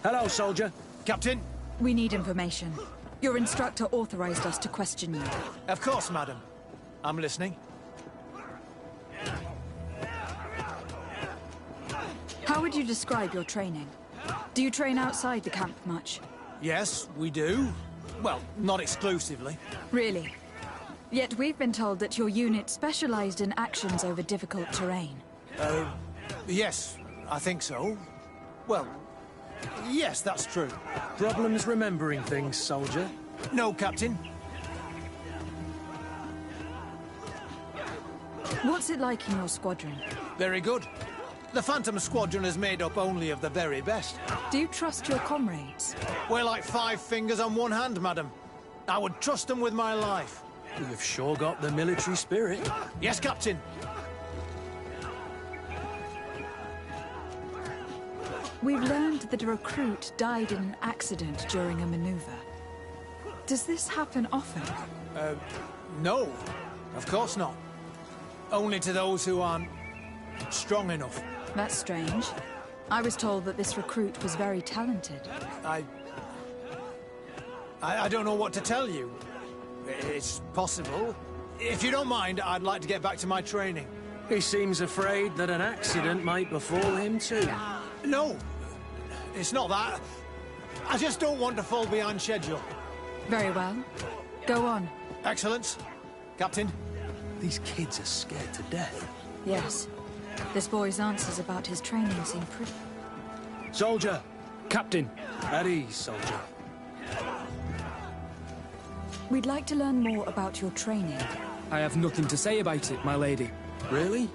Hello, soldier. Captain? We need information. Your instructor authorized us to question you. Of course, madam. I'm listening. How would you describe your training? Do you train outside the camp much? Yes, we do. Well, not exclusively. Really? Yet we've been told that your unit specialized in actions over difficult terrain. Yes, I think so. Well, yes, that's true. Problems remembering things, soldier? No, Captain. What's it like in your squadron? Very good. The Phantom Squadron is made up only of the very best. Do you trust your comrades? We're like 5 fingers on one hand, madam. I would trust them with my life. You've sure got the military spirit. Yes, Captain. We've learned that a recruit died in an accident during a maneuver. Does this happen often? No. Of course not. Only to those who aren't strong enough. That's strange. I was told that this recruit was very talented. I don't know what to tell you. It's possible. If you don't mind, I'd like to get back to my training. He seems afraid that an accident might befall him too. No, it's not that. I just don't want to fall behind schedule. Very well. Go on. Excellence. Captain. These kids are scared to death. Yes. This boy's answers about his training seem pretty... Soldier! Captain! At ease, soldier. We'd like to learn more about your training. I have nothing to say about it, my lady. Really?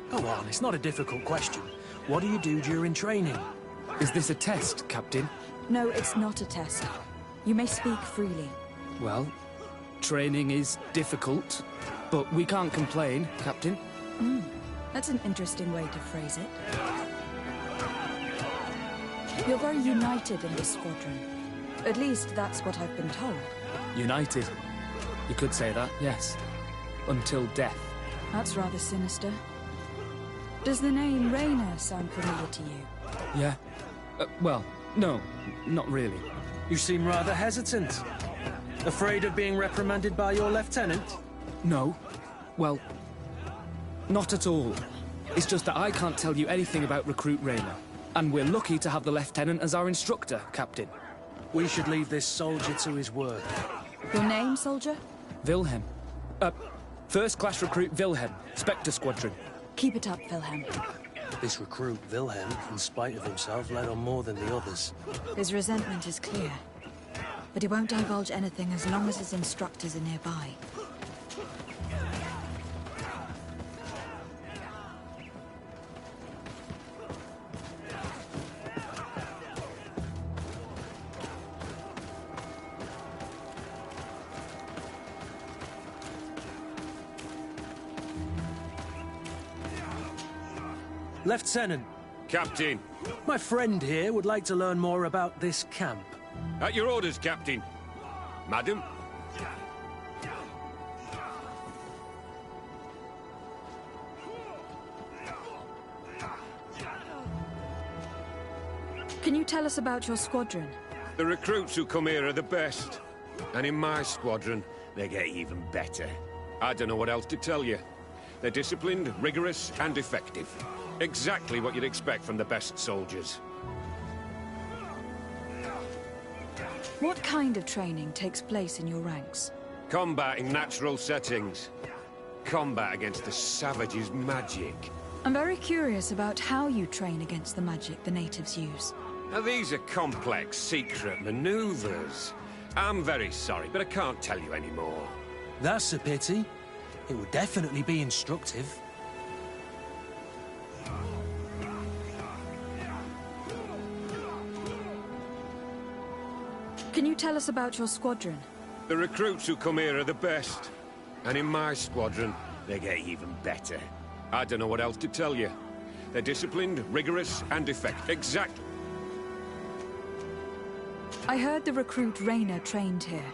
Go on, it's not a difficult question. What do you do during training? Is this a test, Captain? No, it's not a test. You may speak freely. Well, training is difficult, but we can't complain, Captain. That's an interesting way to phrase it. You're very united in this squadron. At least that's what I've been told. United. You could say that, yes. Until death. That's rather sinister. Does the name Raynor sound familiar to you? Yeah. Well, no, not really. You seem rather hesitant. Afraid of being reprimanded by your lieutenant? No. Well, not at all. It's just that I can't tell you anything about Recruit Raynor. And we're lucky to have the Lieutenant as our instructor, Captain. We should leave this soldier to his work. Your name, soldier? Wilhelm. First Class Recruit Wilhelm, Spectre Squadron. Keep it up, Wilhelm. This recruit, Wilhelm, in spite of himself, led on more than the others. His resentment is clear. But he won't divulge anything as long as his instructors are nearby. Lieutenant. Captain. My friend here would like to learn more about this camp. At your orders, Captain. Madam? Can you tell us about your squadron? The recruits who come here are the best. And in my squadron, they get even better. I don't know what else to tell you. They're disciplined, rigorous, and effective. Exactly what you'd expect from the best soldiers. What kind of training takes place in your ranks? Combat in natural settings. Combat against the savages' magic. I'm very curious about how you train against the magic the natives use. Now, these are complex, secret maneuvers. I'm very sorry, but I can't tell you anymore. That's a pity. It would definitely be instructive. Can you tell us about your squadron? The recruits who come here are the best. And in my squadron, they get even better. I don't know what else to tell you. They're disciplined, rigorous, and effective. Exactly. I heard the recruit Raynor trained here.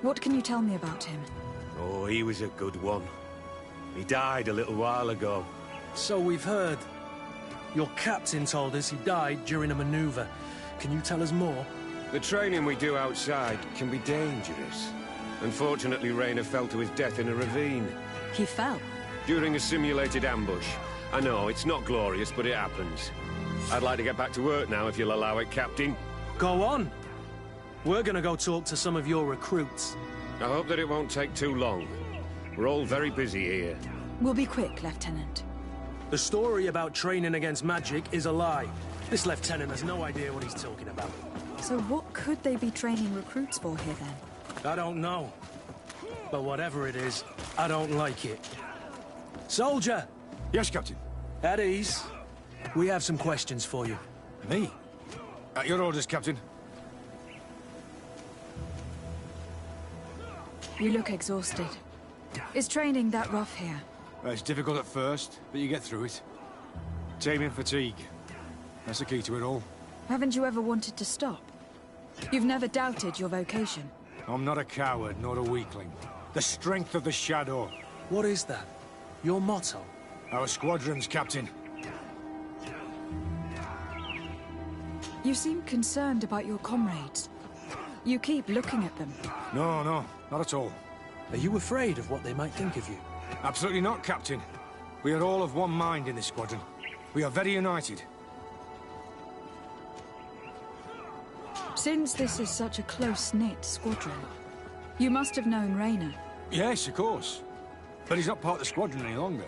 What can you tell me about him? Oh, he was a good one. He died a little while ago. So we've heard. Your captain told us he died during a maneuver. Can you tell us more? The training we do outside can be dangerous. Unfortunately, Rayner fell to his death in a ravine. He fell. During a simulated ambush. I know, it's not glorious, but it happens. I'd like to get back to work now, if you'll allow it, Captain. Go on. We're gonna go talk to some of your recruits. I hope that it won't take too long. We're all very busy here. We'll be quick, Lieutenant. The story about training against magic is a lie. This lieutenant has no idea what he's talking about. So what could they be training recruits for here, then? I don't know. But whatever it is, I don't like it. Soldier! Yes, Captain. At ease. We have some questions for you. Me? At your orders, Captain. You look exhausted. Is training that rough here? Well, it's difficult at first, but you get through it. Taming fatigue. That's the key to it all. Haven't you ever wanted to stop? You've never doubted your vocation. I'm not a coward, nor a weakling. The strength of the Shadow. What is that? Your motto? Our squadron's, Captain. You seem concerned about your comrades. You keep looking at them. No, not at all. Are you afraid of what they might think of you? Absolutely not, Captain. We are all of one mind in this squadron. We are very united. Since this is such a close-knit squadron, you must have known Rayner. Yes, of course. But he's not part of the squadron any longer.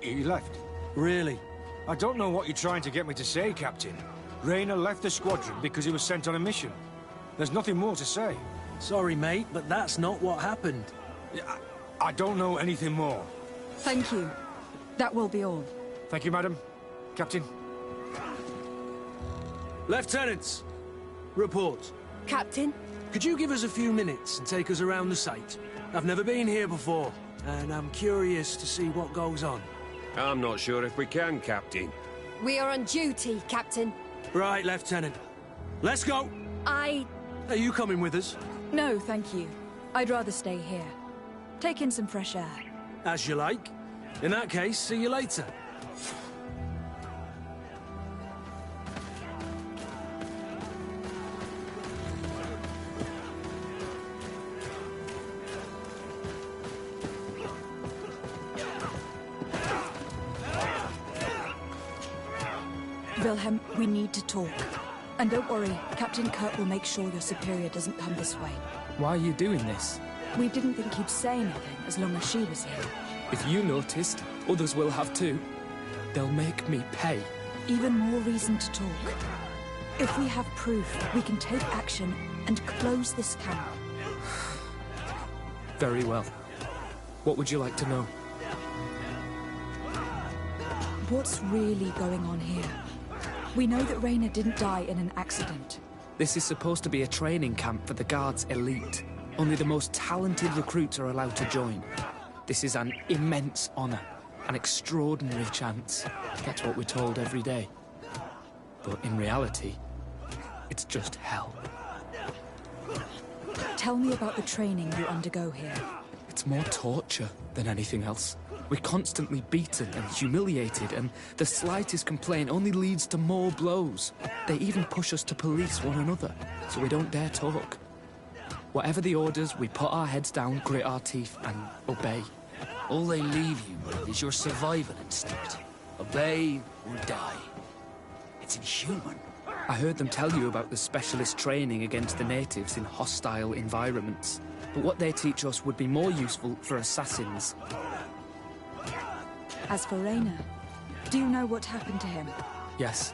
He left. Really? I don't know what you're trying to get me to say, Captain. Rayner left the squadron because he was sent on a mission. There's nothing more to say. Sorry, mate, but that's not what happened. I don't know anything more. Thank you. That will be all. Thank you, madam. Captain. Lieutenants, report. Captain? Could you give us a few minutes and take us around the site? I've never been here before, and I'm curious to see what goes on. I'm not sure if we can, Captain. We are on duty, Captain. Right, Lieutenant. Let's go! Are you coming with us? No, thank you. I'd rather stay here. Take in some fresh air. As you like. In that case, see you later. Wilhelm, we need to talk. And don't worry, Captain Kurt will make sure your superior doesn't come this way. Why are you doing this? We didn't think he'd say anything as long as she was here. If you noticed, others will have too. They'll make me pay. Even more reason to talk. If we have proof, we can take action and close this camp. Very well. What would you like to know? What's really going on here? We know that Rayner didn't die in an accident. This is supposed to be a training camp for the Guard's elite. Only the most talented recruits are allowed to join. This is an immense honor, an extraordinary chance. That's what we're told every day. But in reality, it's just hell. Tell me about the training you undergo here. It's more torture than anything else. We're constantly beaten and humiliated, and the slightest complaint only leads to more blows. They even push us to police one another, so we don't dare talk. Whatever the orders, we put our heads down, grit our teeth, and obey. All they leave you with is your survival instinct. Obey or die. It's inhuman. I heard them tell you about the specialist training against the natives in hostile environments. But what they teach us would be more useful for assassins. As for Rayner, do you know what happened to him? Yes.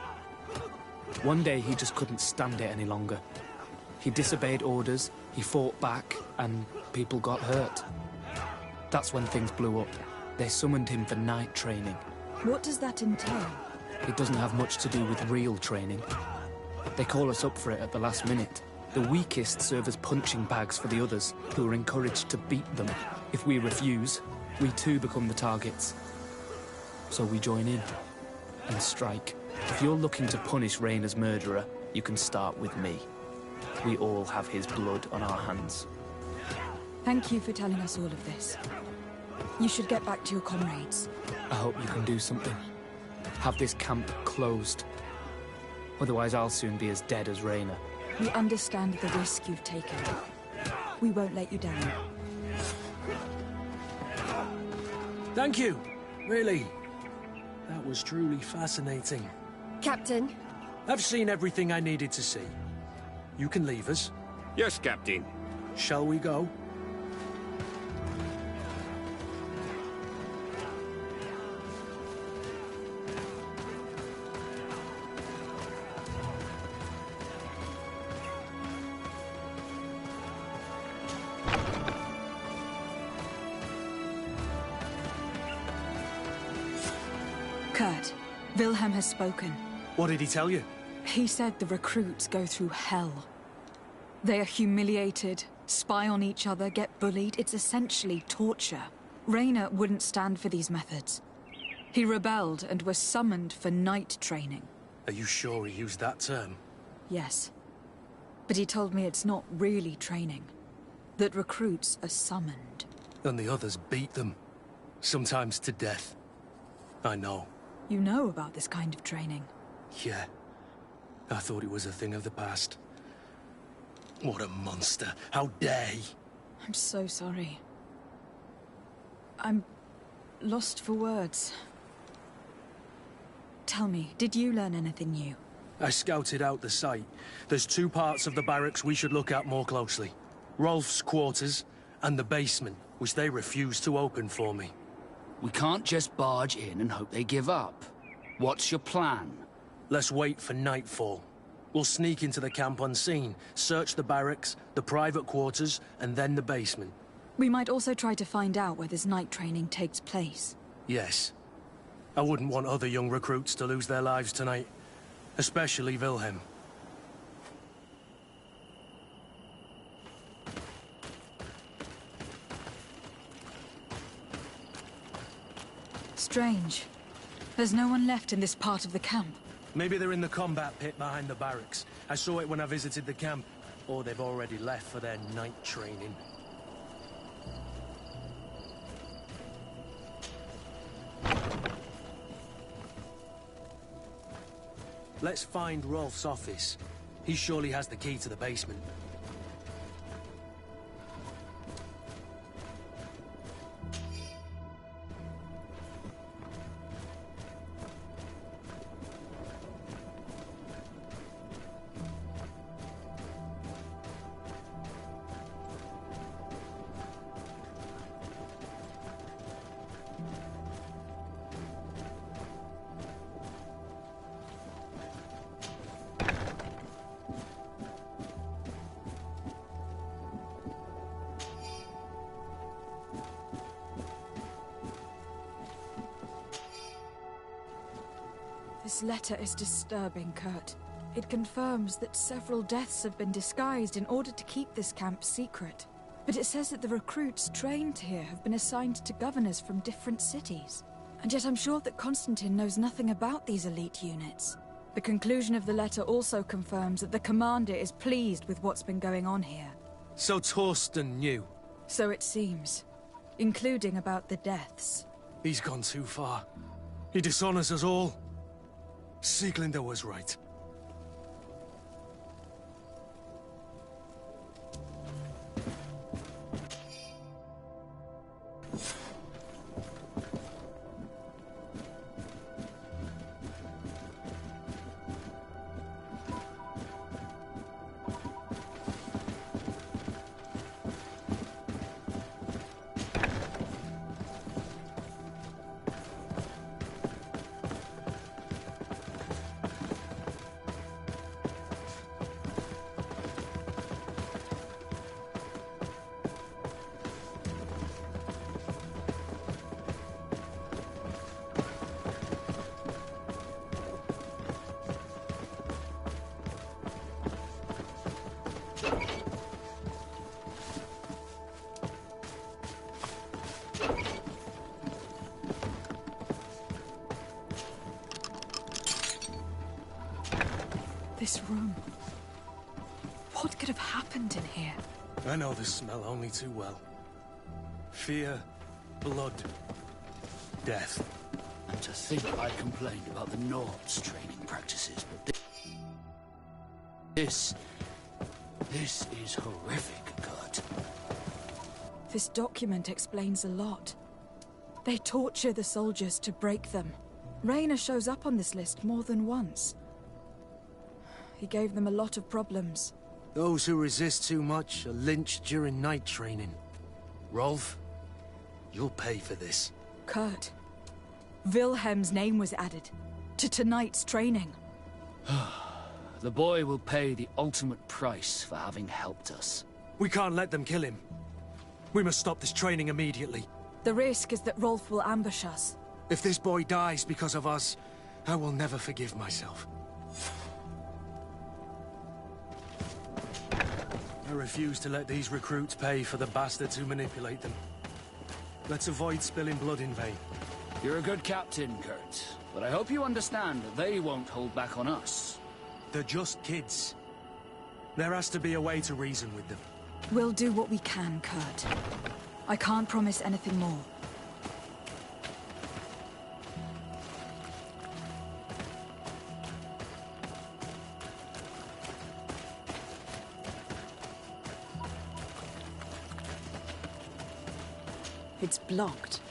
One day he just couldn't stand it any longer. He disobeyed orders, he fought back, and people got hurt. That's when things blew up. They summoned him for night training. What does that entail? It doesn't have much to do with real training. They call us up for it at the last minute. The weakest serve as punching bags for the others, who are encouraged to beat them. If we refuse, we too become the targets. So we join in and strike. If you're looking to punish Rayner's murderer, you can start with me. We all have his blood on our hands. Thank you for telling us all of this. You should get back to your comrades. I hope you can do something. Have this camp closed. Otherwise I'll soon be as dead as Raina. We understand the risk you've taken. We won't let you down. Thank you. Really. That was truly fascinating. Captain, I've seen everything I needed to see. You can leave us. Yes, Captain. Shall we go? Kurt, Wilhelm has spoken. What did he tell you? He said the recruits go through hell. They are humiliated, spy on each other, get bullied. It's essentially torture. Raina wouldn't stand for these methods. He rebelled and was summoned for night training. Are you sure he used that term? Yes. But he told me it's not really training. That recruits are summoned. And the others beat them. Sometimes to death. I know. You know about this kind of training? Yeah. I thought it was a thing of the past. What a monster. How dare he? I'm so sorry. I'm lost for words. Tell me, did you learn anything new? I scouted out the site. There's 2 parts of the barracks we should look at more closely. Rolf's quarters and the basement, which they refused to open for me. We can't just barge in and hope they give up. What's your plan? Let's wait for nightfall. We'll sneak into the camp unseen, search the barracks, the private quarters, and then the basement. We might also try to find out where this night training takes place. Yes. I wouldn't want other young recruits to lose their lives tonight. Especially Wilhelm. Strange. There's no one left in this part of the camp. Maybe they're in the combat pit behind the barracks. I saw it when I visited the camp. Or they've already left for their night training. Let's find Rolf's office. He surely has the key to the basement. This letter is disturbing, Kurt. It confirms that several deaths have been disguised in order to keep this camp secret. But it says that the recruits trained here have been assigned to governors from different cities. And yet I'm sure that Constantine knows nothing about these elite units. The conclusion of the letter also confirms that the commander is pleased with what's been going on here. So Torsten knew. So it seems. Including about the deaths. He's gone too far. He dishonors us all. Sieglinde was right. This room. What could have happened in here? I know the smell only too well. Fear, blood, death. And to think I complained about the Nords' training practices, but This is horrific, Kurt. This document explains a lot. They torture the soldiers to break them. Rayner shows up on this list more than once. He gave them a lot of problems. Those who resist too much are lynched during night training. Rolf, you'll pay for this. Kurt, Wilhelm's name was added to tonight's training. The boy will pay the ultimate price for having helped us. We can't let them kill him. We must stop this training immediately. The risk is that Rolf will ambush us. If this boy dies because of us, I will never forgive myself. I refuse to let these recruits pay for the bastards who manipulate them. Let's avoid spilling blood in vain. You're a good captain, Kurt, but I hope you understand that they won't hold back on us. They're just kids. There has to be a way to reason with them. We'll do what we can, Kurt. I can't promise anything more. It's blocked.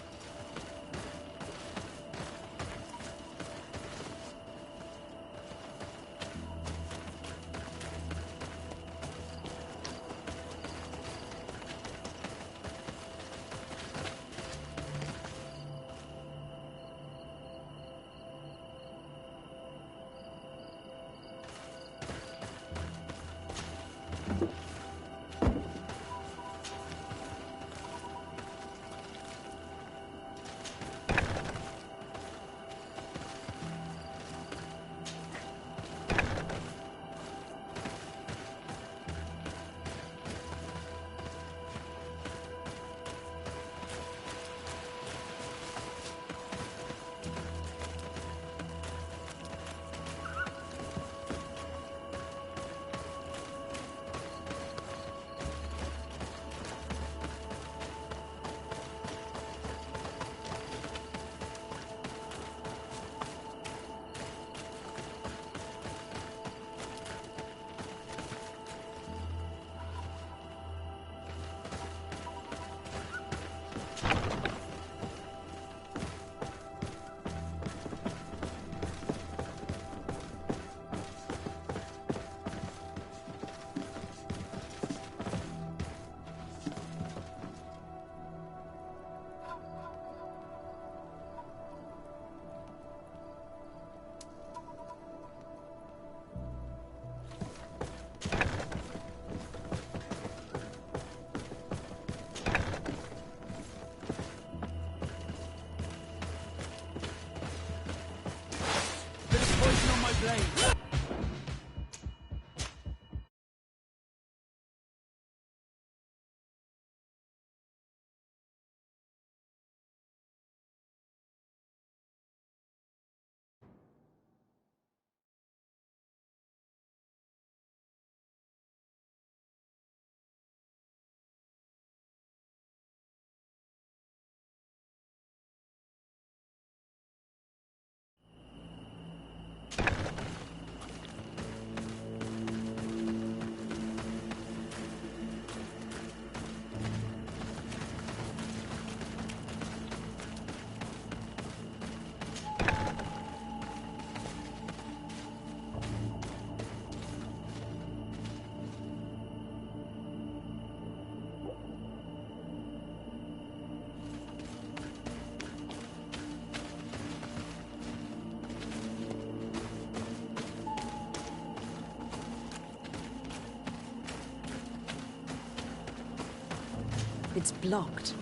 It's blocked.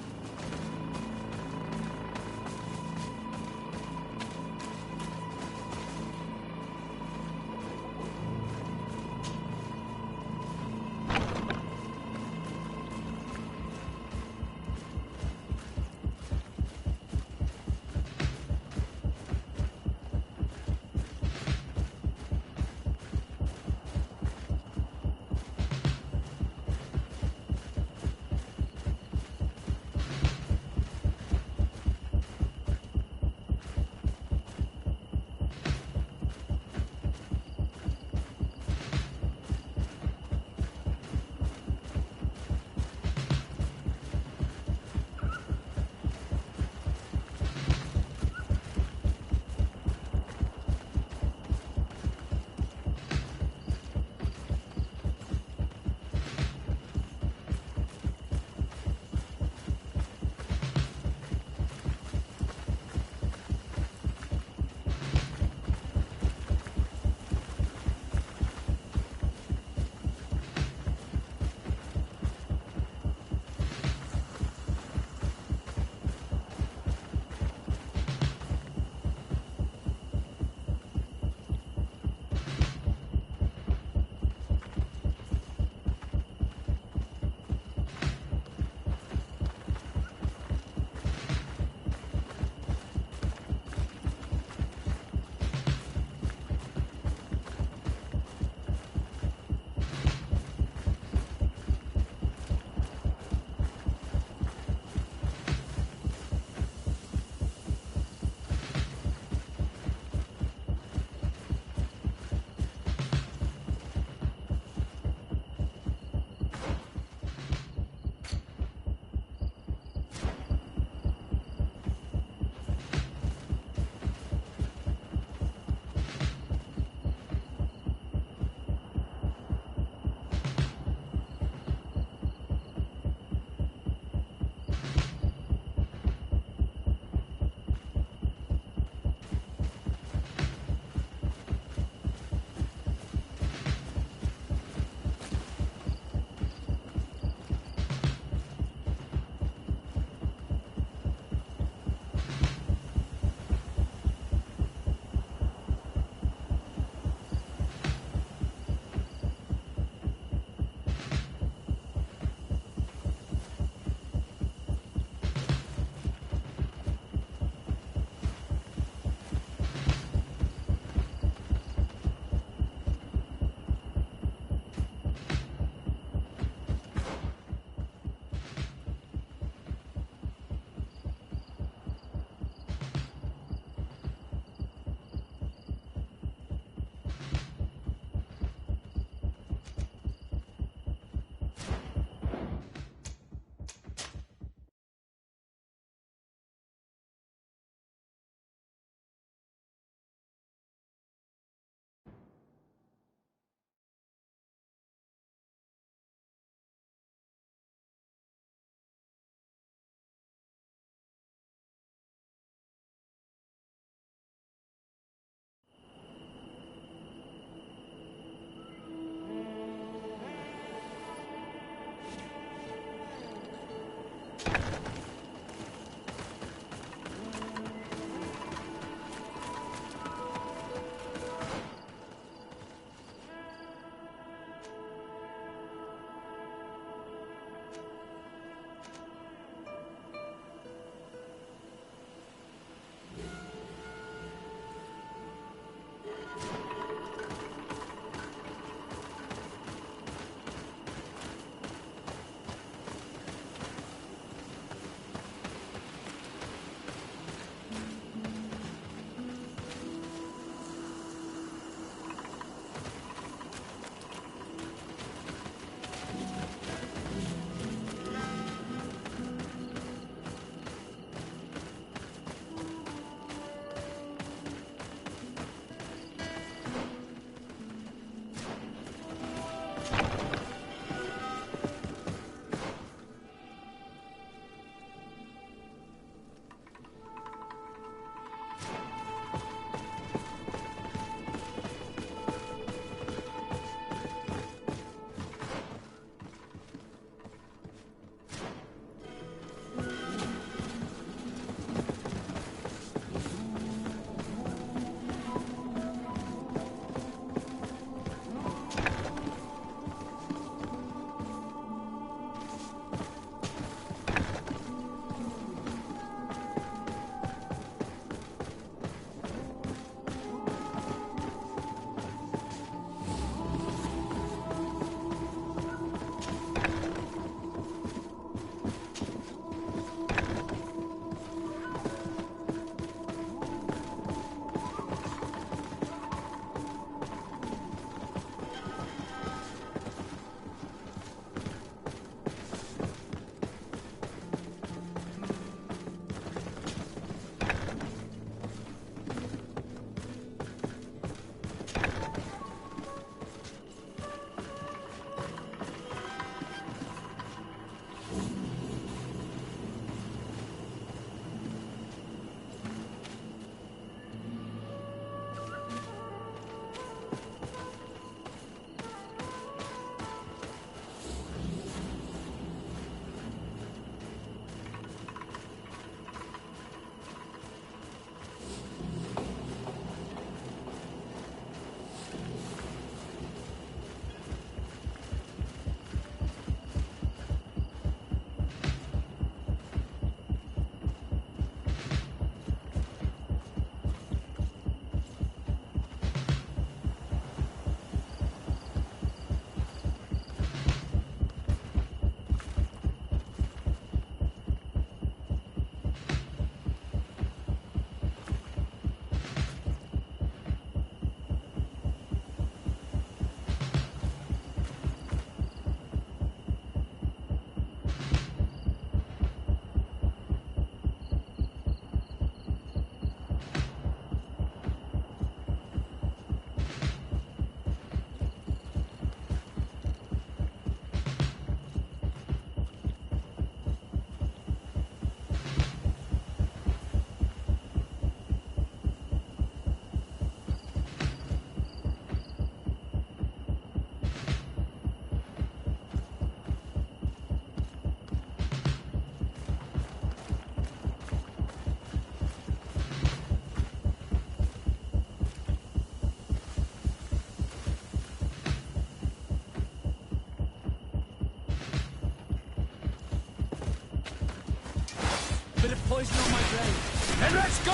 poison on my blade. Then let's go!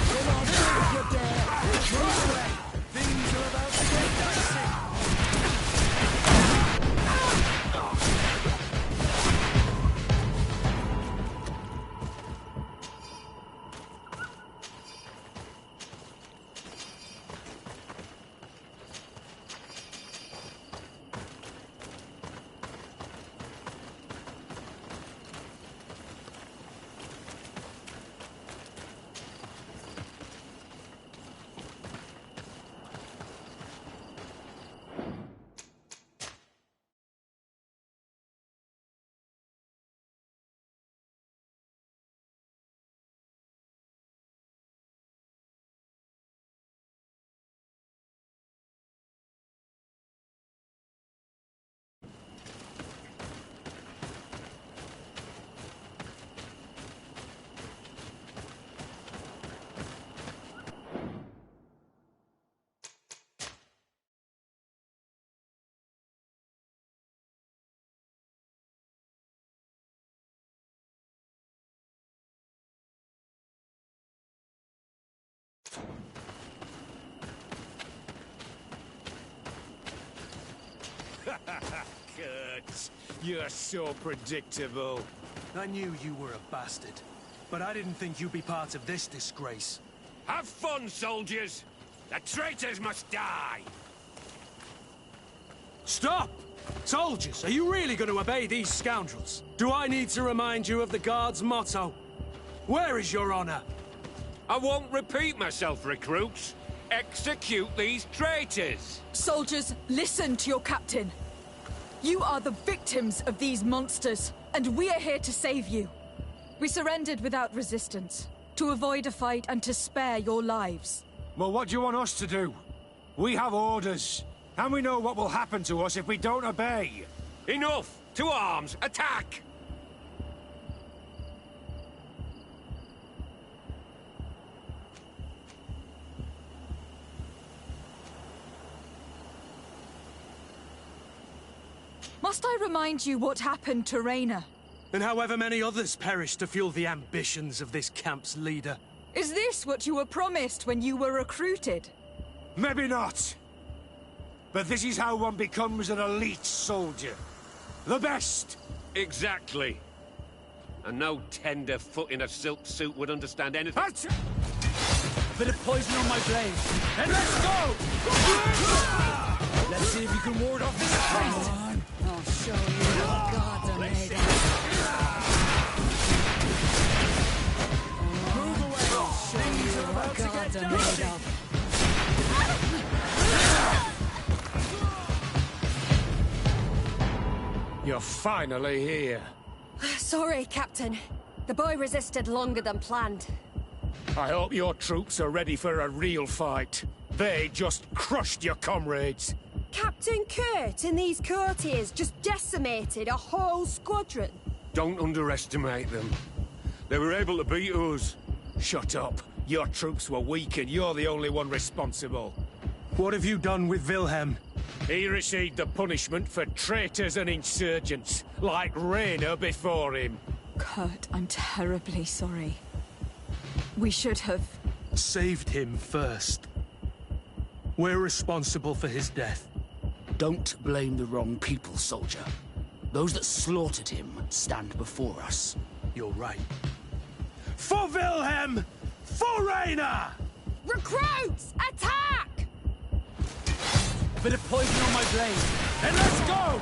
Come on, if you dare! Move away! Things are about to get dicey. Kurt, you're so predictable. I knew you were a bastard, but I didn't think you'd be part of this disgrace. Have fun, soldiers! The traitors must die! Stop! Soldiers, are you really going to obey these scoundrels? Do I need to remind you of the Guard's motto? Where is your honor? I won't repeat myself, recruits. Execute these traitors! Soldiers, listen to your captain. You are the victims of these monsters, and we are here to save you. We surrendered without resistance, to avoid a fight and to spare your lives. Well, what do you want us to do? We have orders, and we know what will happen to us if we don't obey. Enough! To arms! Attack! Must I remind you what happened to Raina? And however many others perished to fuel the ambitions of this camp's leader. Is this what you were promised when you were recruited? Maybe not. But this is how one becomes an elite soldier. The best! Exactly. And no tender-foot in a silk suit would understand anything. Bit of poison on my blade. And let's go! Let's see if you can ward off this fight! I'll show you what gods are made of. Move away! I'll show you what gods are made of. You're finally here. Sorry, Captain. The boy resisted longer than planned. I hope your troops are ready for a real fight. They just crushed your comrades. Captain Kurt and these courtiers just decimated a whole squadron. Don't underestimate them. They were able to beat us. Shut up. Your troops were weak and you're the only one responsible. What have you done with Wilhelm? He received the punishment for traitors and insurgents, like Raina before him. Kurt, I'm terribly sorry. We should have... Saved him first. We're responsible for his death. Don't blame the wrong people, soldier. Those that slaughtered him stand before us. You're right. For Wilhelm! For Raina! Recruits! Attack! A bit of poison on my blade. And let's go!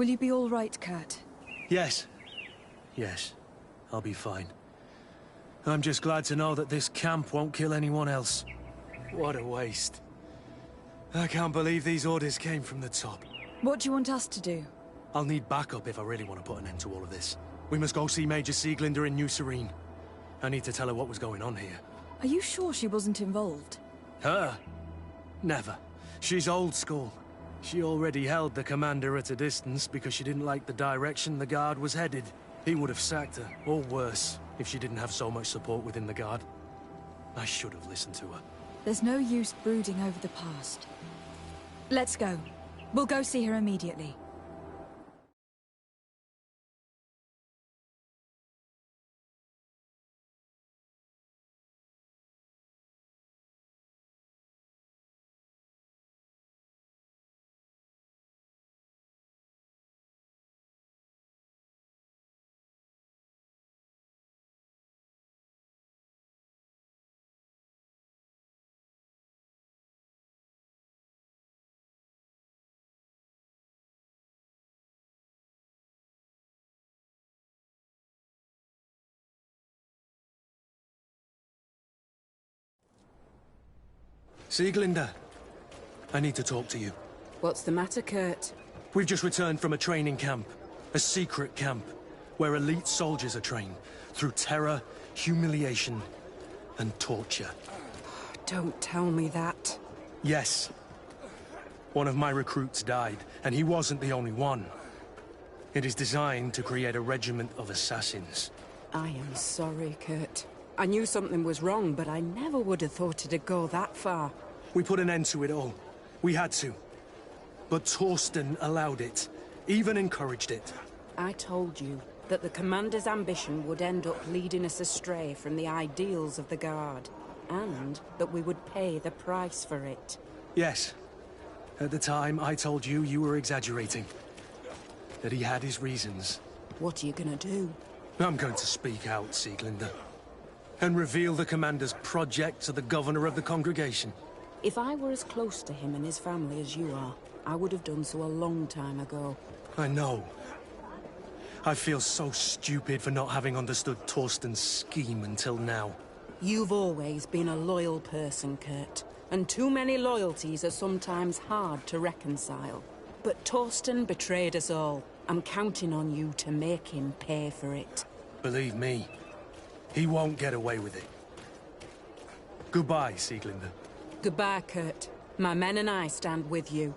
Will you be all right, Kurt? Yes. Yes. I'll be fine. I'm just glad to know that this camp won't kill anyone else. What a waste. I can't believe these orders came from the top. What do you want us to do? I'll need backup if I really want to put an end to all of this. We must go see Major Sieglinder in New Serene. I need to tell her what was going on here. Are you sure she wasn't involved? Her? Never. She's old school. She already held the commander at a distance because she didn't like the direction the Guard was headed. He would have sacked her, or worse, if she didn't have so much support within the Guard. I should have listened to her. There's no use brooding over the past. Let's go. We'll go see her immediately. Sieglinder, I need to talk to you. What's the matter, Kurt? We've just returned from a training camp. A secret camp, where elite soldiers are trained through terror, humiliation, and torture. Don't tell me that. Yes. One of my recruits died, and he wasn't the only one. It is designed to create a regiment of assassins. I am sorry, Kurt. I knew something was wrong, but I never would have thought it'd go that far. We put an end to it all. We had to. But Torsten allowed it, even encouraged it. I told you that the Commander's ambition would end up leading us astray from the ideals of the Guard, and that we would pay the price for it. Yes. At the time, I told you you were exaggerating. That he had his reasons. What are you gonna do? I'm going to speak out, Sieglinder. And reveal the Commander's project to the Governor of the Congregation. If I were as close to him and his family as you are, I would have done so a long time ago. I know. I feel so stupid for not having understood Torsten's scheme until now. You've always been a loyal person, Kurt. And too many loyalties are sometimes hard to reconcile. But Torsten betrayed us all. I'm counting on you to make him pay for it. Believe me, he won't get away with it. Goodbye, Sieglinder. Goodbye, Kurt. My men and I stand with you.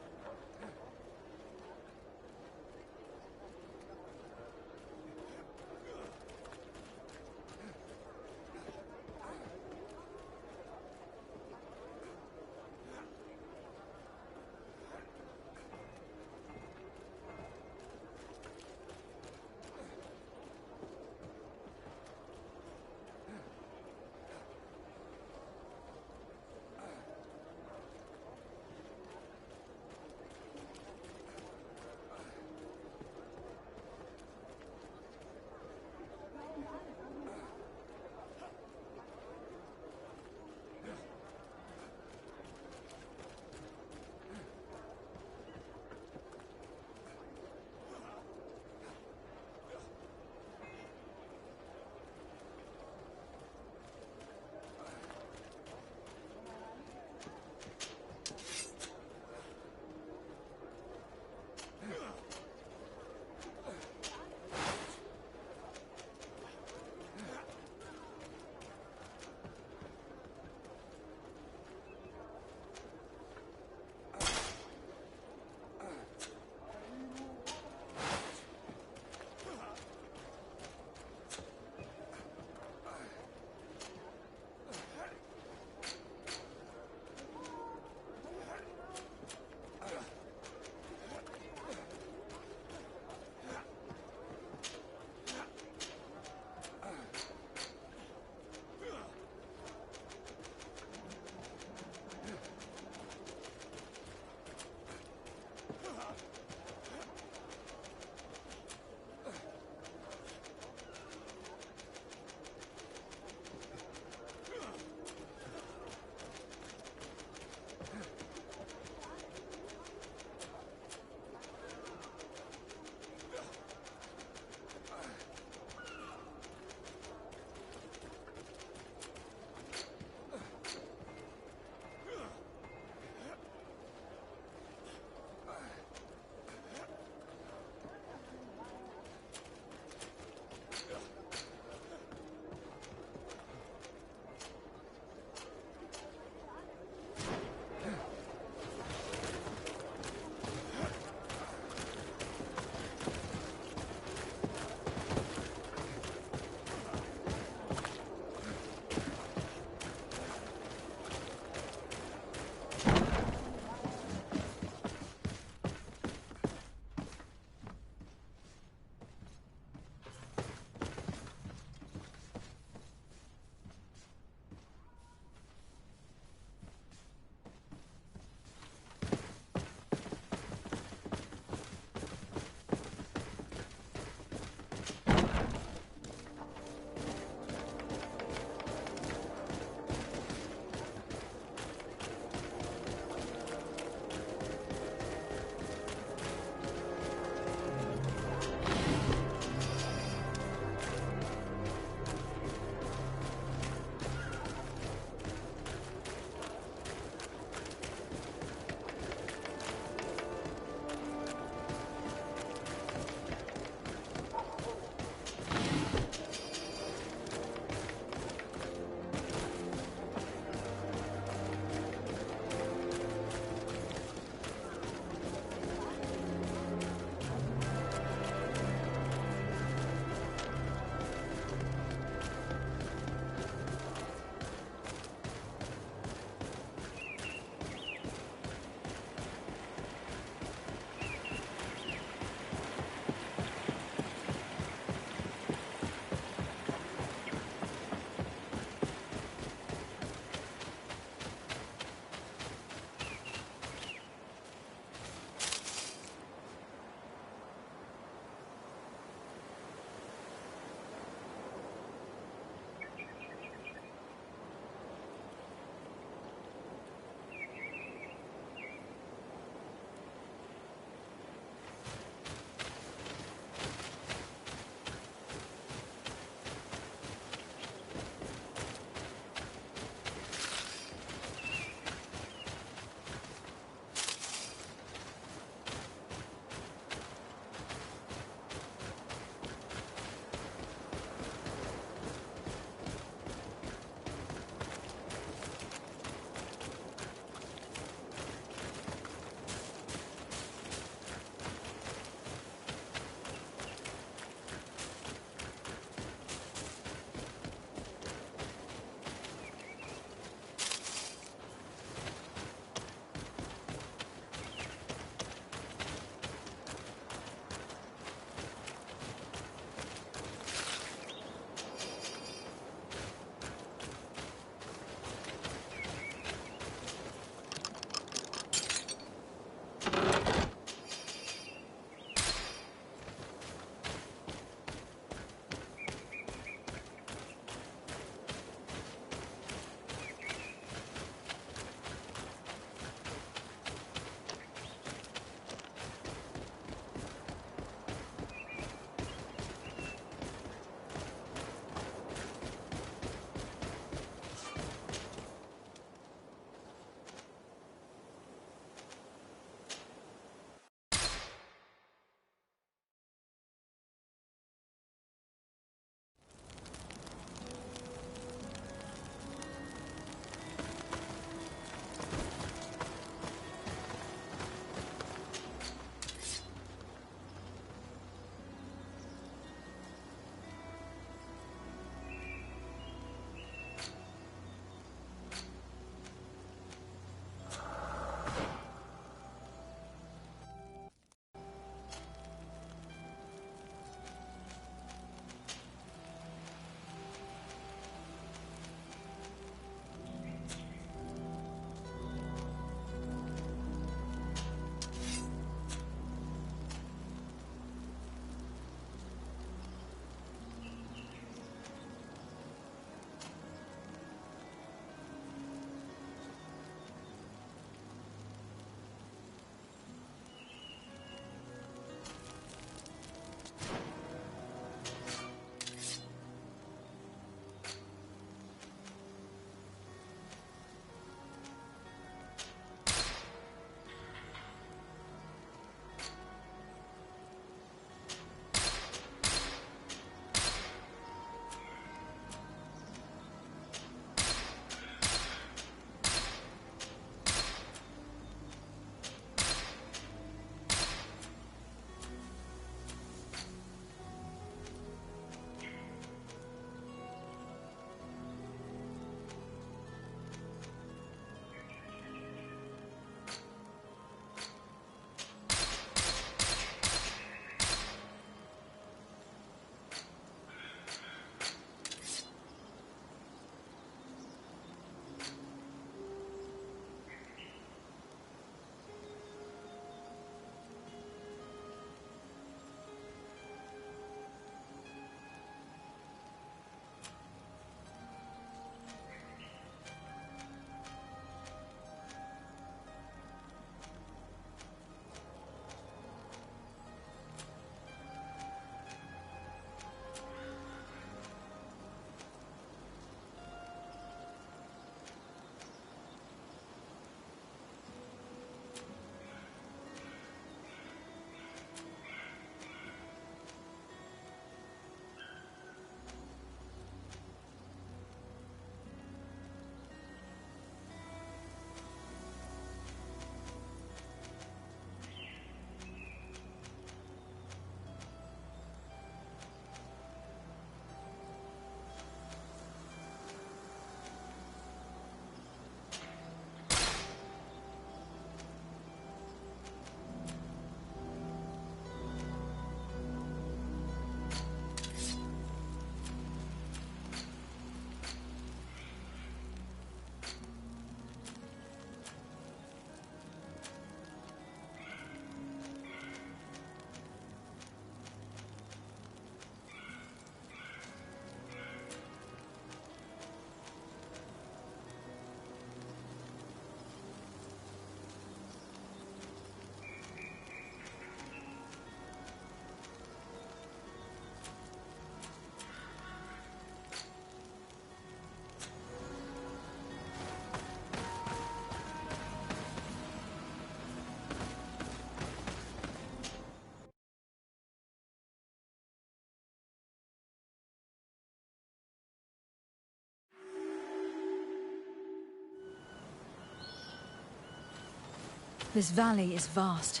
This valley is vast.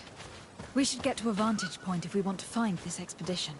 We should get to a vantage point if we want to find this expedition.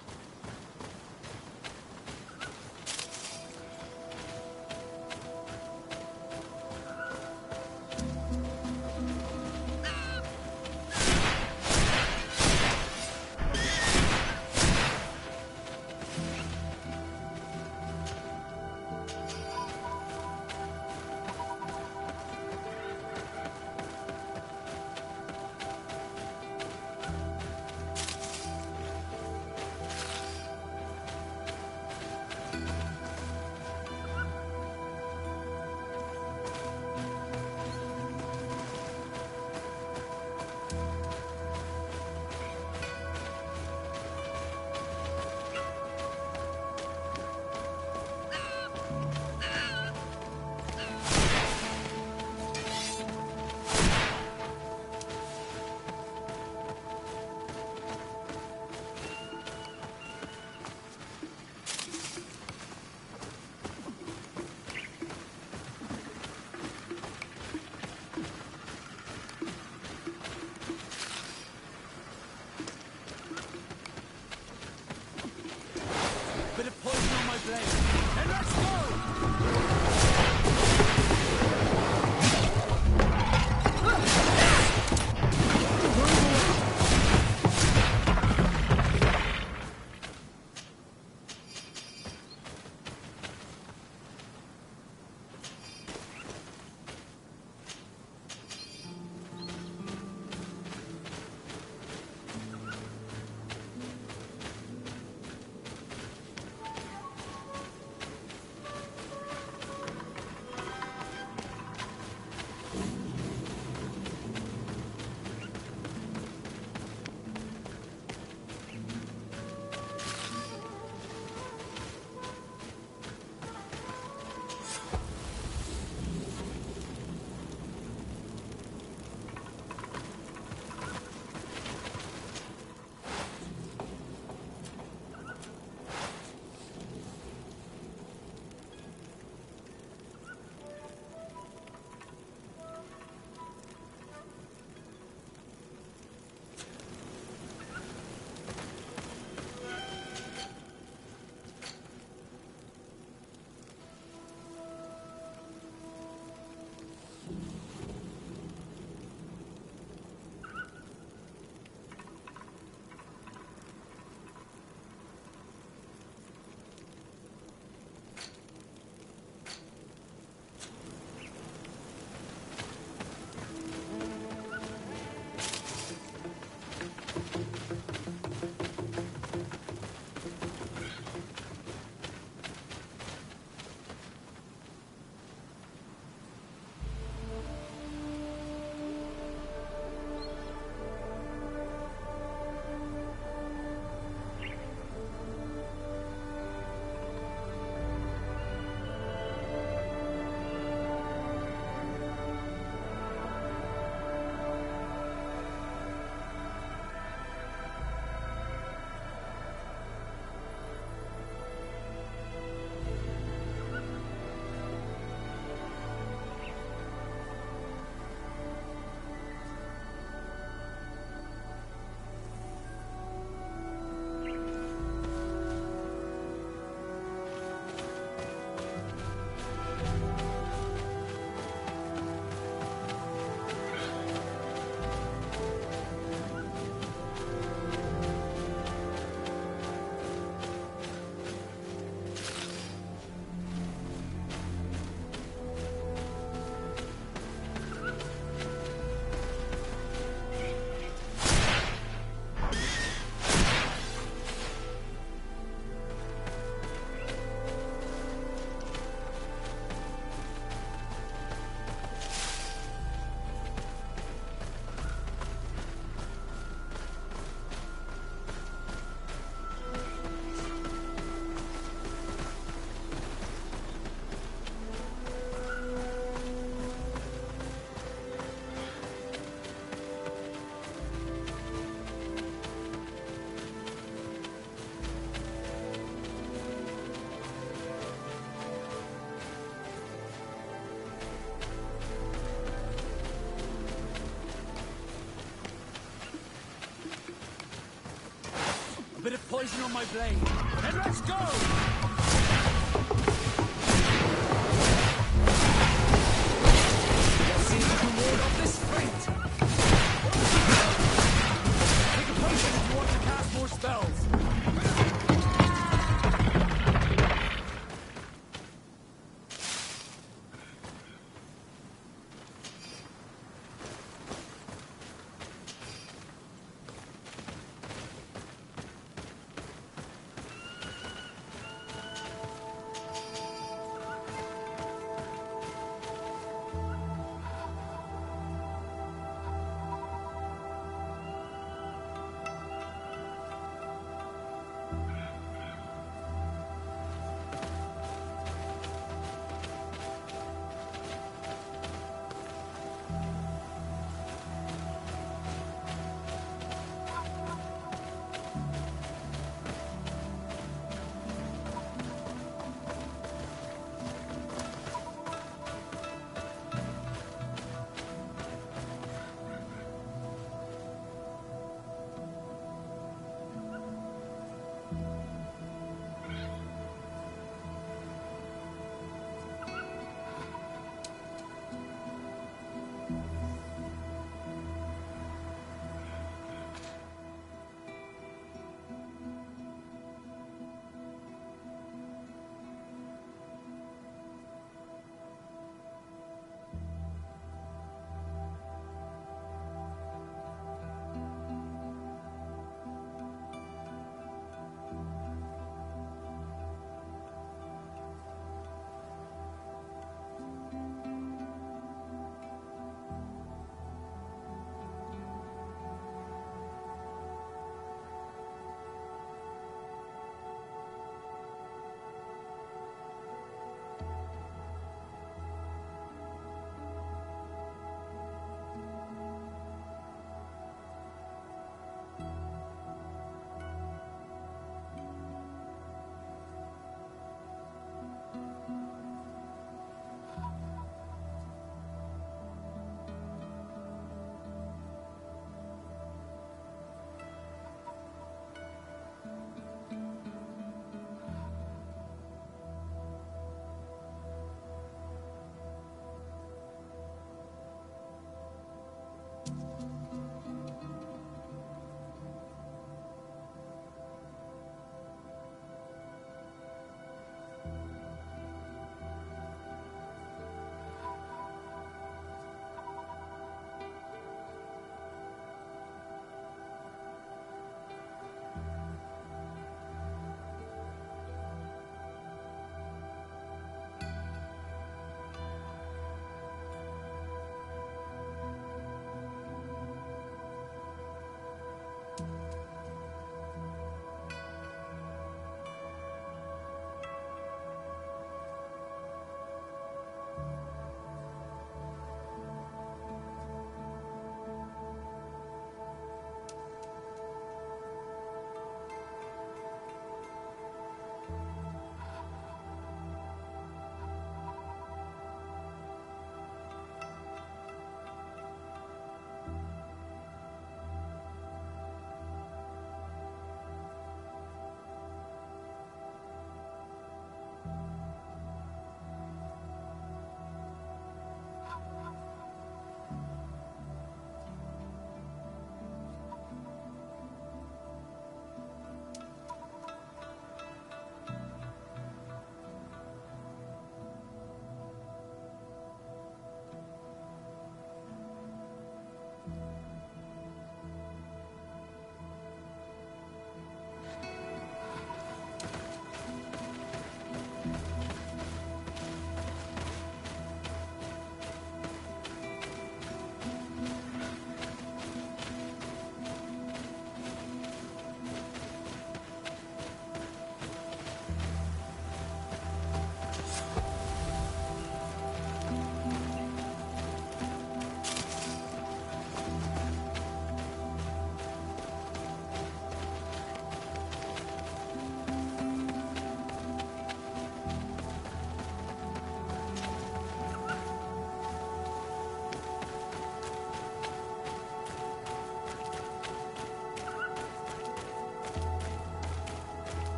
A bit of poison on my blade. And let's go! Let's see if we can ward off this fate. Take a potion if you want to cast more spells.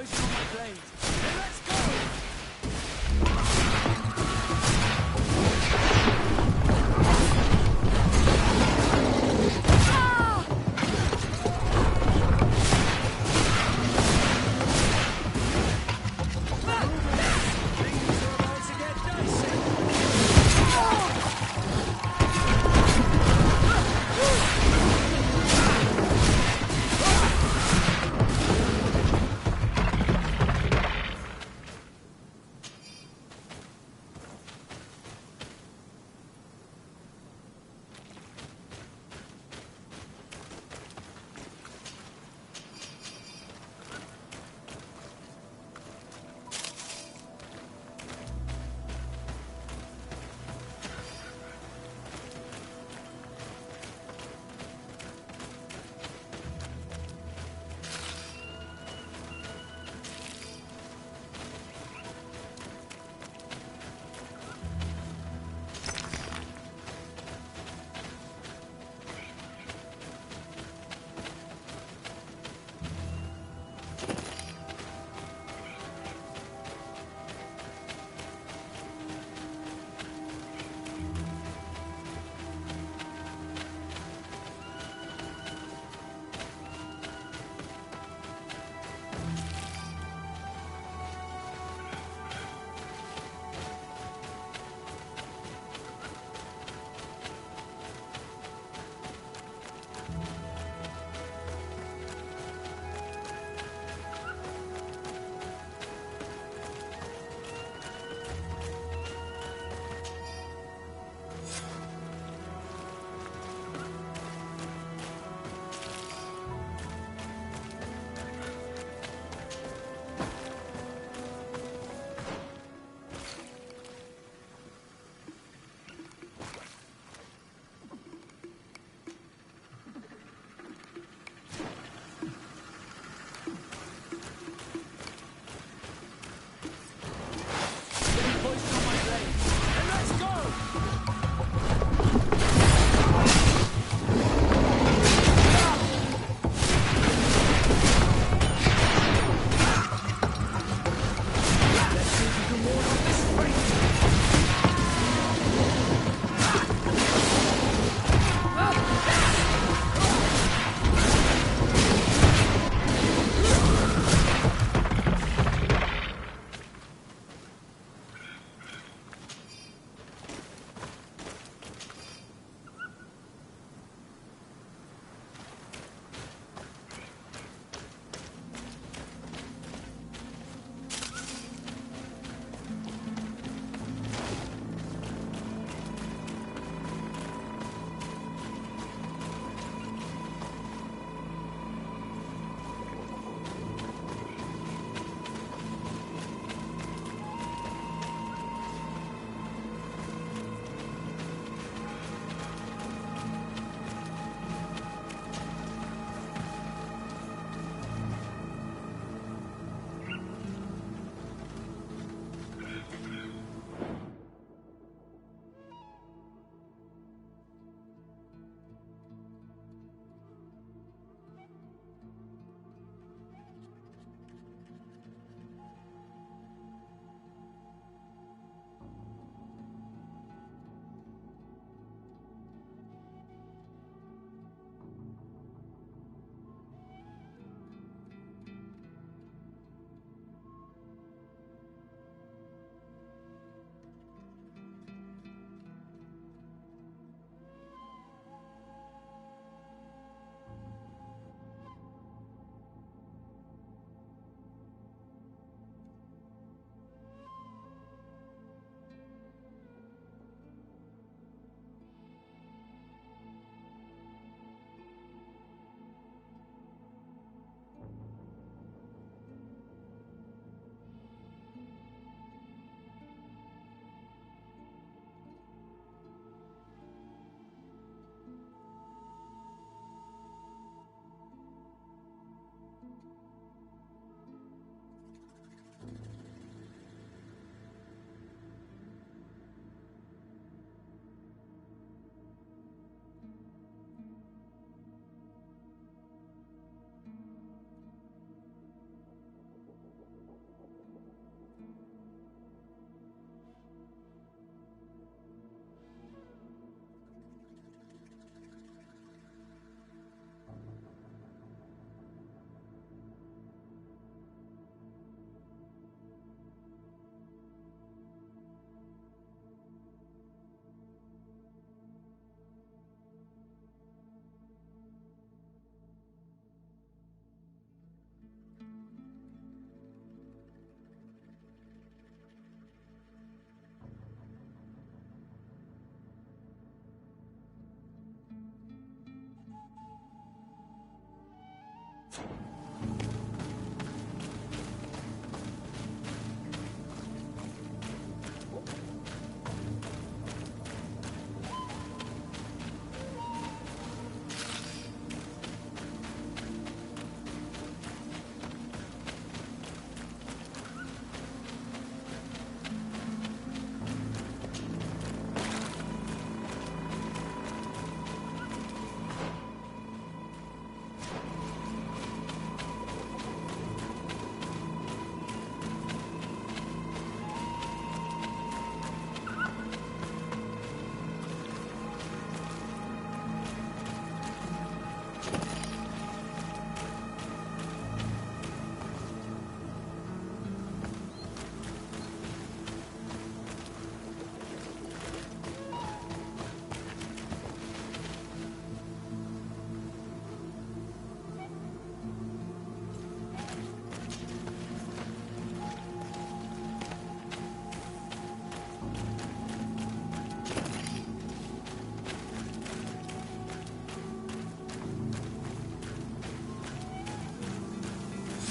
poison on my blade. Hey, let's go!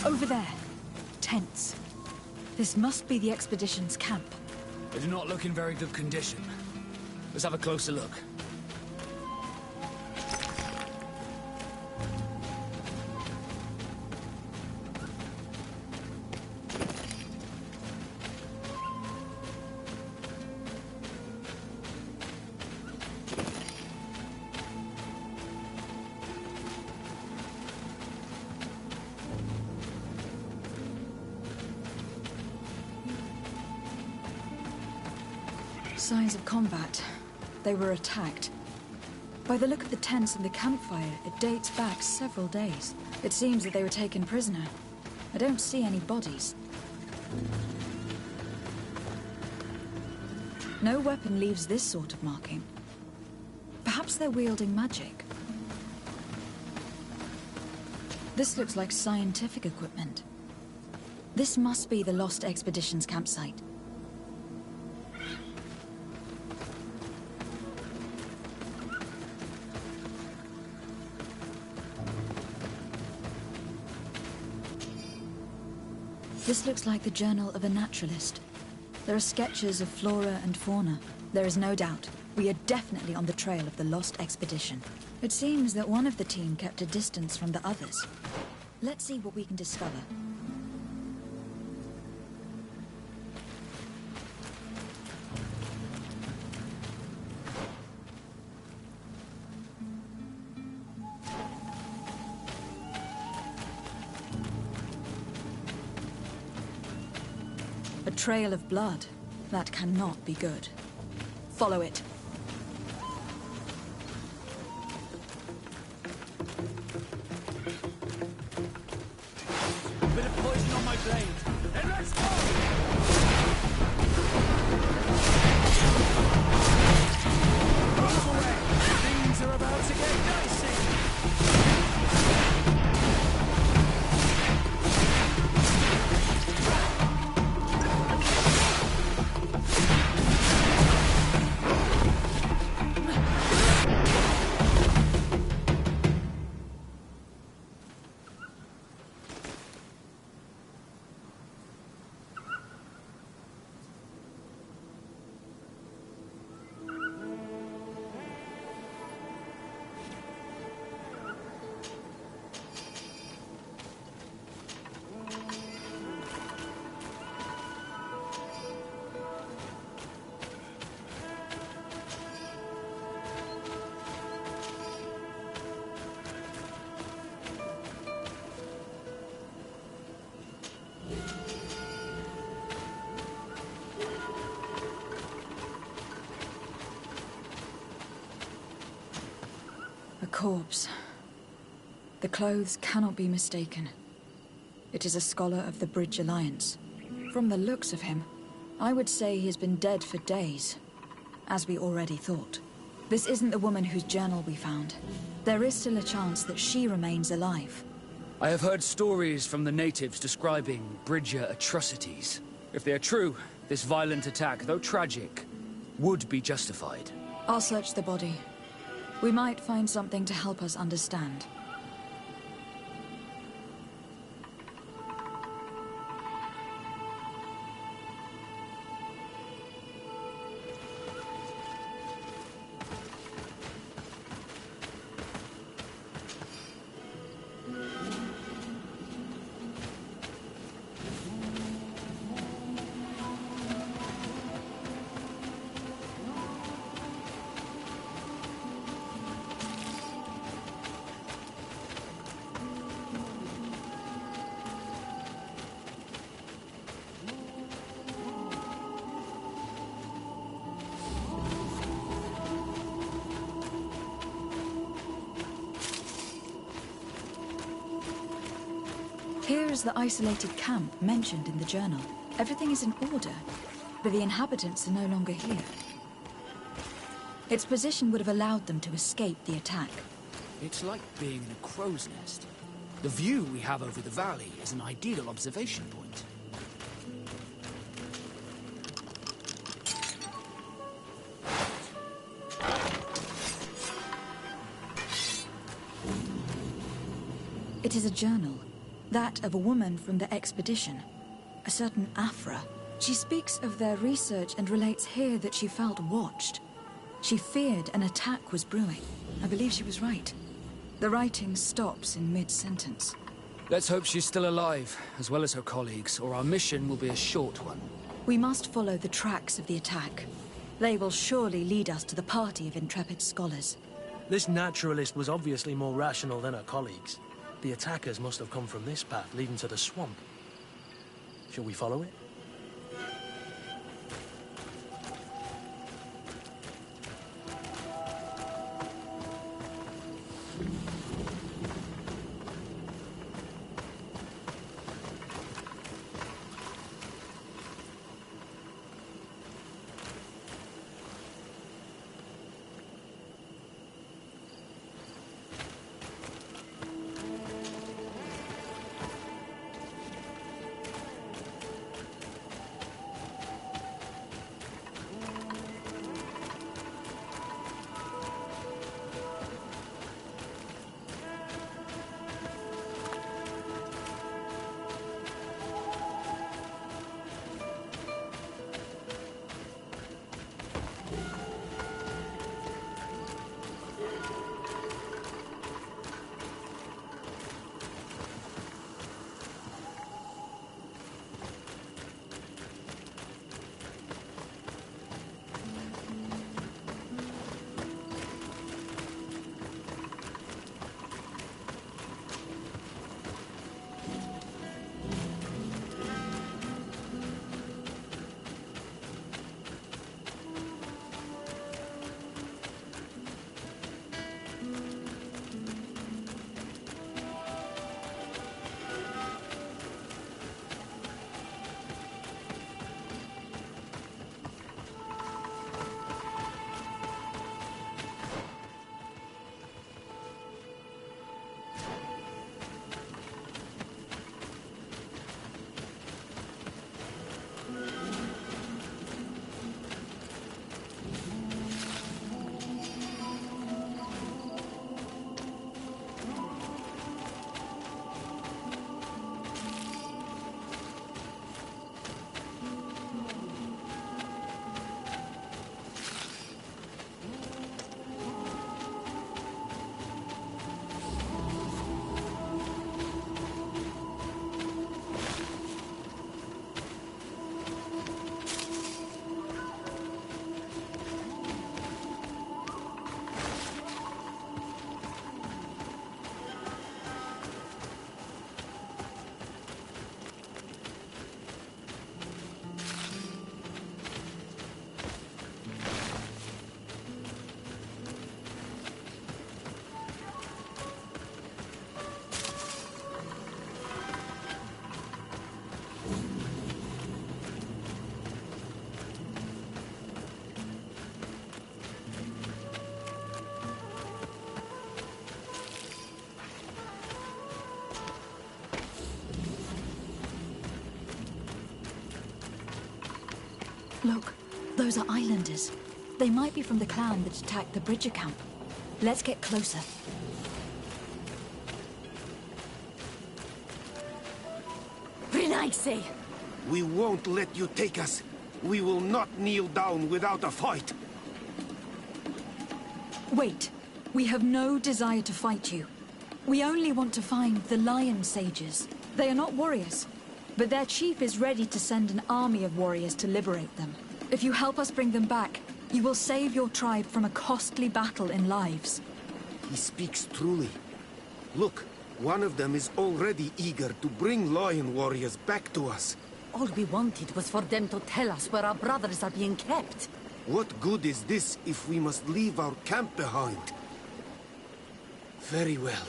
Over there. Tents. This must be the expedition's camp. They do not look in very good condition. Let's have a closer look. Signs of combat. They were attacked. By the look of the tents and the campfire, it dates back several days. It seems that they were taken prisoner. I don't see any bodies. No weapon leaves this sort of marking. Perhaps they're wielding magic. This looks like scientific equipment. This must be the Lost Expedition's campsite. This looks like the journal of a naturalist. There are sketches of flora and fauna. There is no doubt. We are definitely on the trail of the Lost Expedition. It seems that one of the team kept a distance from the others. Let's see what we can discover. A trail of blood. That cannot be good. Follow it. Bit of poison on my blade. Then let's go! Move away! Things are about to get dicey! A corpse. The clothes cannot be mistaken. It is a scholar of the Bridge Alliance. From the looks of him, I would say he has been dead for days, as we already thought. This isn't the woman whose journal we found. There is still a chance that she remains alive. I have heard stories from the natives describing Bridger atrocities. If they are true, this violent attack, though tragic, would be justified. I'll search the body. We might find something to help us understand. Here is the isolated camp mentioned in the journal. Everything is in order, but the inhabitants are no longer here. Its position would have allowed them to escape the attack. It's like being in a crow's nest. The view we have over the valley is an ideal observation point. It is a journal. That of a woman from the expedition, a certain Afra. She speaks of their research and relates here that she felt watched. She feared an attack was brewing. I believe she was right. The writing stops in mid-sentence. Let's hope she's still alive, as well as her colleagues, or our mission will be a short one. We must follow the tracks of the attack. They will surely lead us to the party of intrepid scholars. This naturalist was obviously more rational than her colleagues. The attackers must have come from this path leading to the swamp. Shall we follow it? Look, those are islanders. They might be from the clan that attacked the Bridger camp. Let's get closer. Renaise! We won't let you take us. We will not kneel down without a fight. Wait. We have no desire to fight you. We only want to find the Lion Sages. They are not warriors, but their chief is ready to send an army of warriors to liberate them. If you help us bring them back, you will save your tribe from a costly battle in lives. He speaks truly. Look, one of them is already eager to bring Lion warriors back to us. All we wanted was for them to tell us where our brothers are being kept. What good is this if we must leave our camp behind? Very well.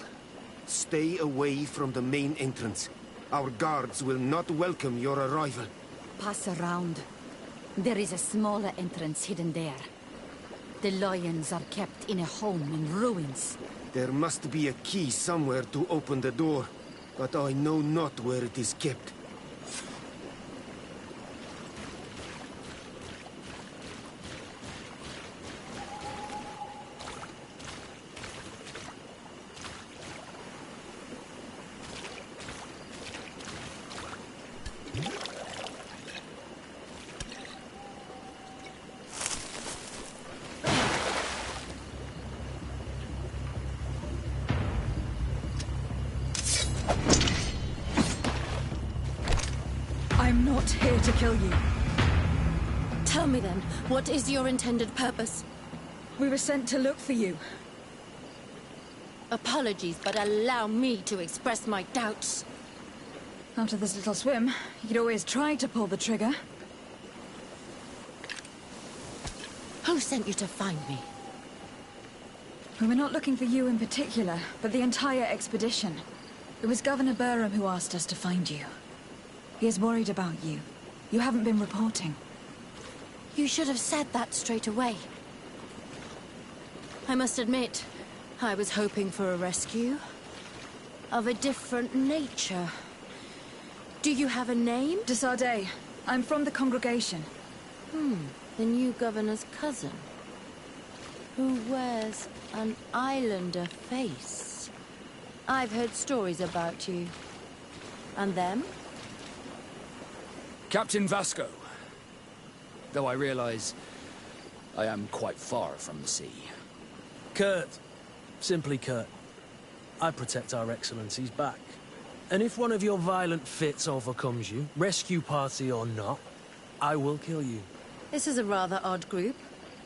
Stay away from the main entrance. Our guards will not welcome your arrival. Pass around. There is a smaller entrance hidden there. The lions are kept in a home in ruins. There must be a key somewhere to open the door, but I know not where it is kept. here to kill you. Tell me then, what is your intended purpose? We were sent to look for you. Apologies, but allow me to express my doubts. After this little swim, you could always try to pull the trigger. Who sent you to find me? We were not looking for you in particular, but the entire expedition. It was Governor Burham who asked us to find you. He is worried about you. You haven't been reporting. You should have said that straight away. I must admit, I was hoping for a rescue. Of a different nature. Do you have a name? De Sardet. I'm from the congregation. The new governor's cousin. Who wears an islander face. I've heard stories about you. And them? Captain Vasco. Though I realize I am quite far from the sea. Kurt. Simply Kurt. I protect our excellency's back. And if one of your violent fits overcomes you, rescue party or not, I will kill you. This is a rather odd group.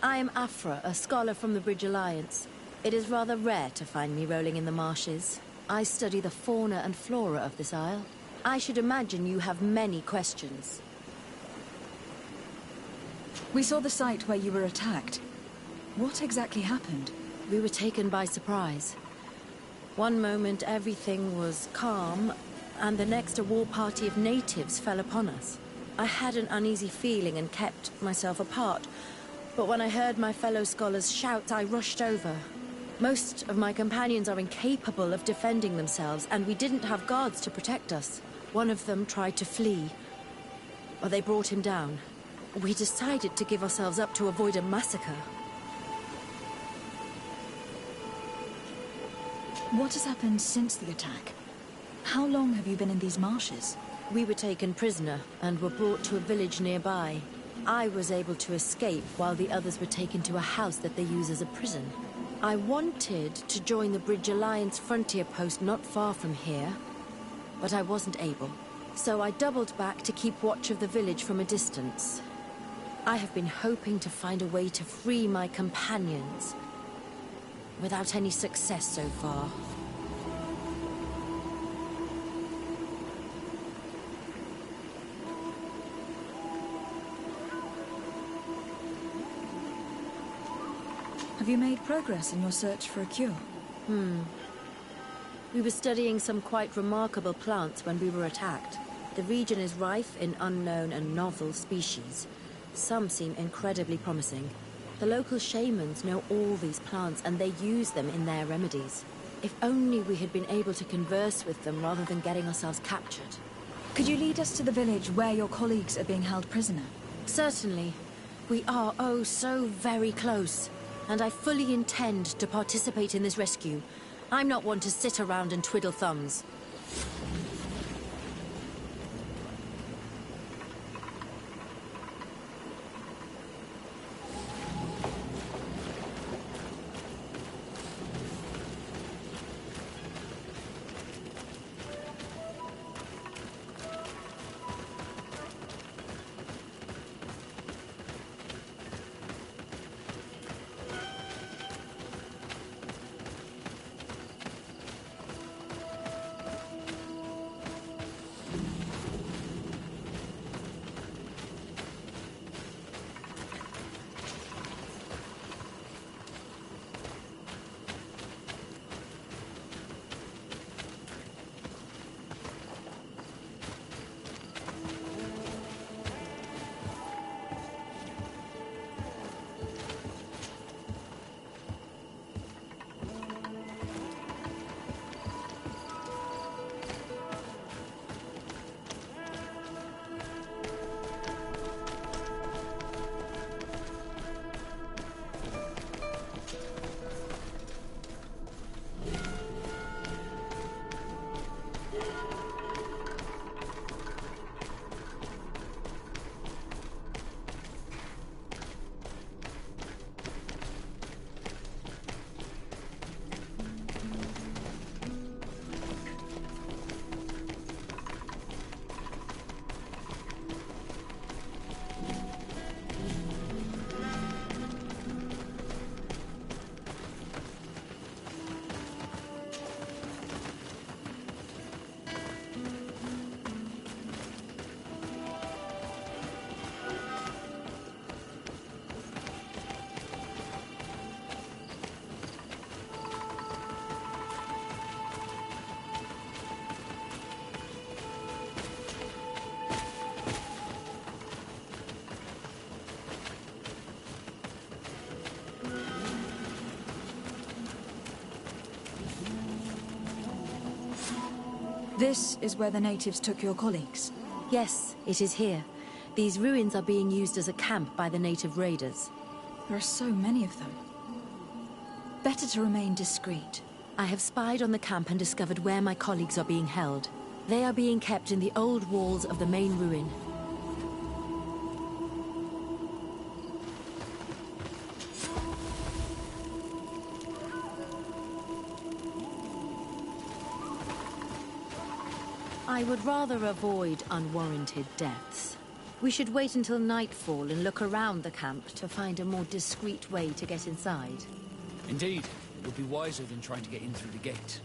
I am Afra, a scholar from the Bridge Alliance. It is rather rare to find me rolling in the marshes. I study the fauna and flora of this isle. I should imagine you have many questions. We saw the site where you were attacked. What exactly happened? We were taken by surprise. One moment everything was calm, and the next a war party of natives fell upon us. I had an uneasy feeling and kept myself apart, but when I heard my fellow scholars shout, I rushed over. Most of my companions are incapable of defending themselves, and we didn't have guards to protect us. One of them tried to flee, but they brought him down. We decided to give ourselves up to avoid a massacre. What has happened since the attack? How long have you been in these marshes? We were taken prisoner and were brought to a village nearby. I was able to escape while the others were taken to a house that they use as a prison. I wanted to join the Bridge Alliance frontier post not far from here, but I wasn't able. So I doubled back to keep watch of the village from a distance. I have been hoping to find a way to free my companions, without any success so far. Have you made progress in your search for a cure? We were studying some quite remarkable plants when we were attacked. The region is rife in unknown and novel species. Some seem incredibly promising. The local shamans know all these plants and they use them in their remedies. If only we had been able to converse with them rather than getting ourselves captured. Could you lead us to the village where your colleagues are being held prisoner? Certainly. We are oh so very close. And I fully intend to participate in this rescue. I'm not one to sit around and twiddle thumbs. This is where the natives took your colleagues? Yes, it is here. These ruins are being used as a camp by the native raiders. There are so many of them. Better to remain discreet. I have spied on the camp and discovered where my colleagues are being held. They are being kept in the old walls of the main ruin. I would rather avoid unwarranted deaths. We should wait until nightfall and look around the camp to find a more discreet way to get inside. Indeed. It would be wiser than trying to get in through the gate.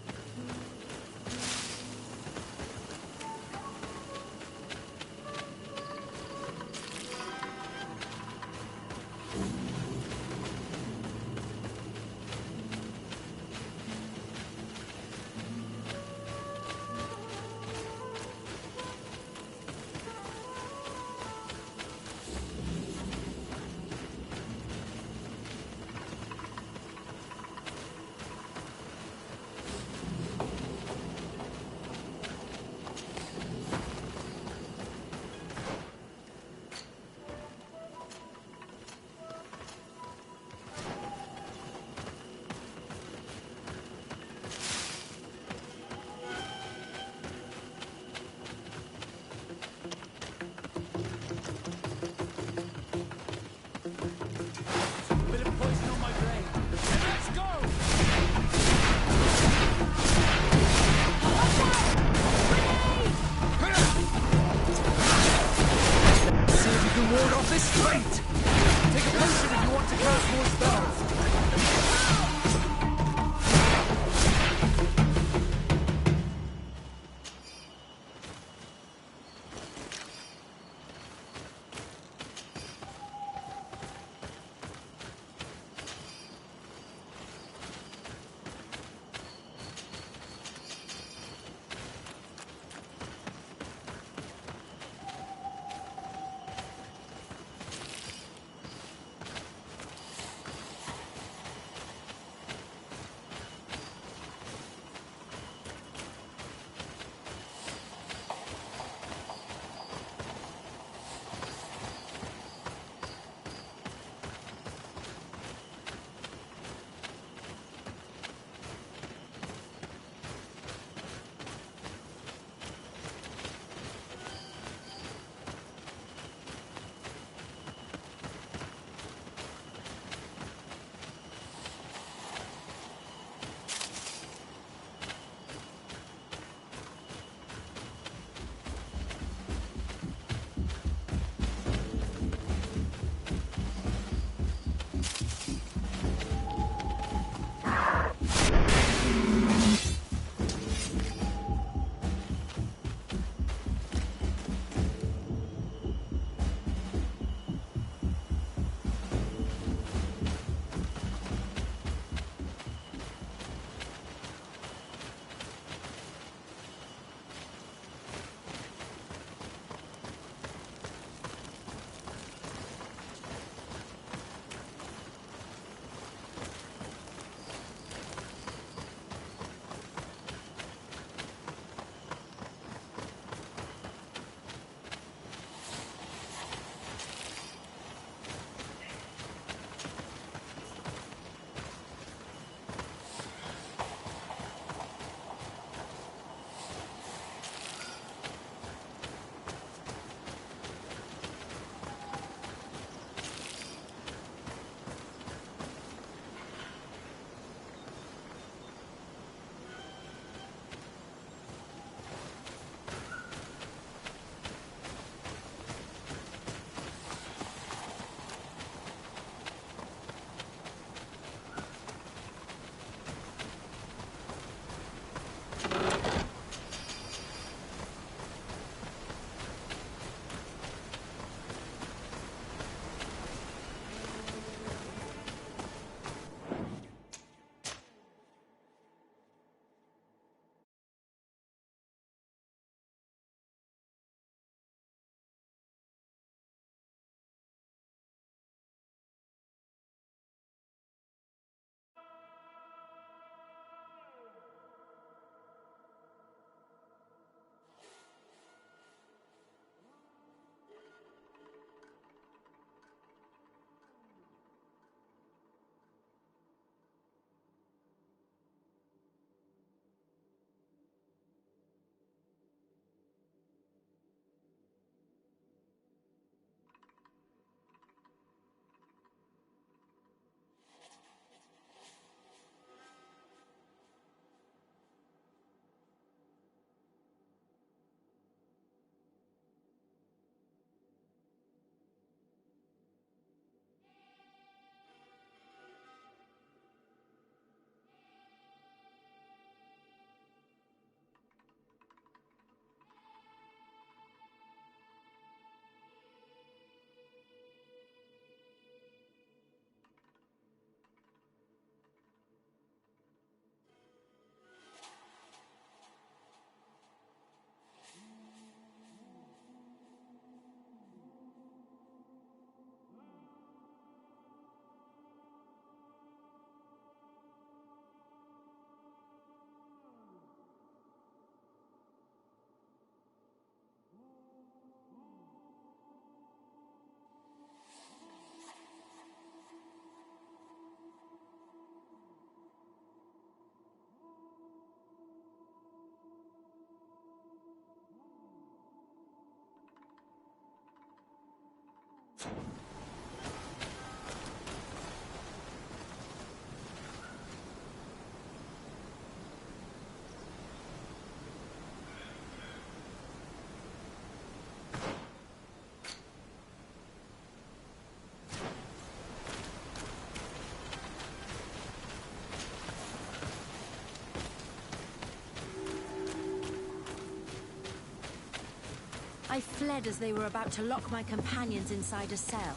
I fled as they were about to lock my companions inside a cell.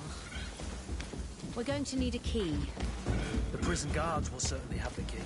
We're going to need a key. The prison guards will certainly have the key.